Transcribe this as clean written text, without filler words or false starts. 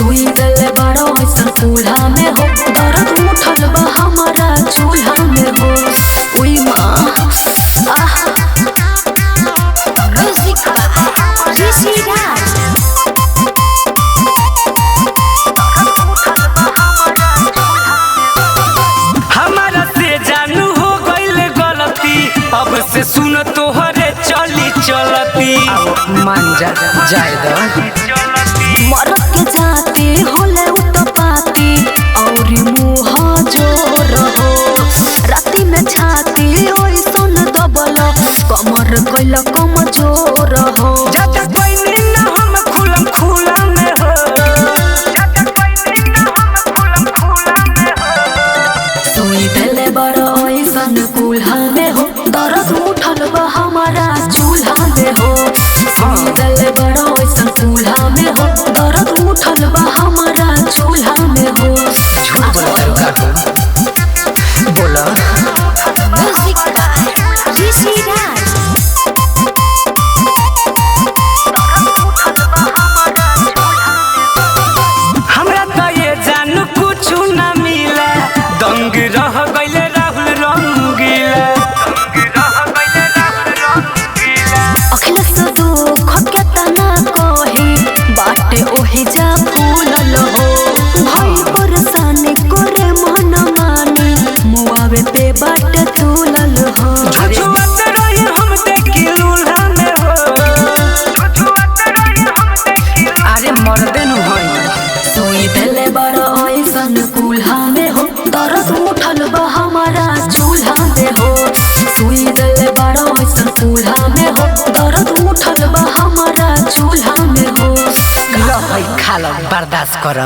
सुई गले बड़ो ऐसा चूल्हा में हो, दर्द उठल बा हमारा चूल्हा में हो। ओई माँ म्यूजिक ऋषि राज। हमारा से जानू हो गईल गलती, अब से सुन तोहरे चली चलती। मान जा जाए दो मरद के जाते होले उतपाती और मुँह जोर हो। राती में छाती ओई सुन दबल कमर कैल कमजोर हो। जाता कोई ना हम खुलम खुला में हो, जाता कोई ना हम खुलम खुला में हो। सुई देले बड़ ऐसन कुल्हा में हो, दर्द उठल बा हमारा चूल्हा में हो। सुई देले बड़ ऐसन कुल्हा में हो, दर्द उठल बा हमारा चूल्हा में हो। झूठ बोलता हो बोला। म्यूजिक ऋषि राज। हमरा तो ये जानू कुछ ना मिला, दंग रह गईले राहुल रंगीला। अखिलेश दुख के तना कही बाटे ओही जा फूलल हो। भाई परेशानी करे मन मानी मुआवे पे बाटे तुलल हो। झुझुआत रही हम देखी लूल्हा में हो, झुझुआत रही हम देखी। अरे मर्दे नु होई सुई देले बड़ ऐसन कुल्हा में हो, दर्द उठल बा हमारा चूल्हा में हो। सुई देले बड़ ऐसन कुल्हा में हो, दर्द उठल बा हमारा चूल्हा में हो। लो भाई खा लो बर्दाश्त कर।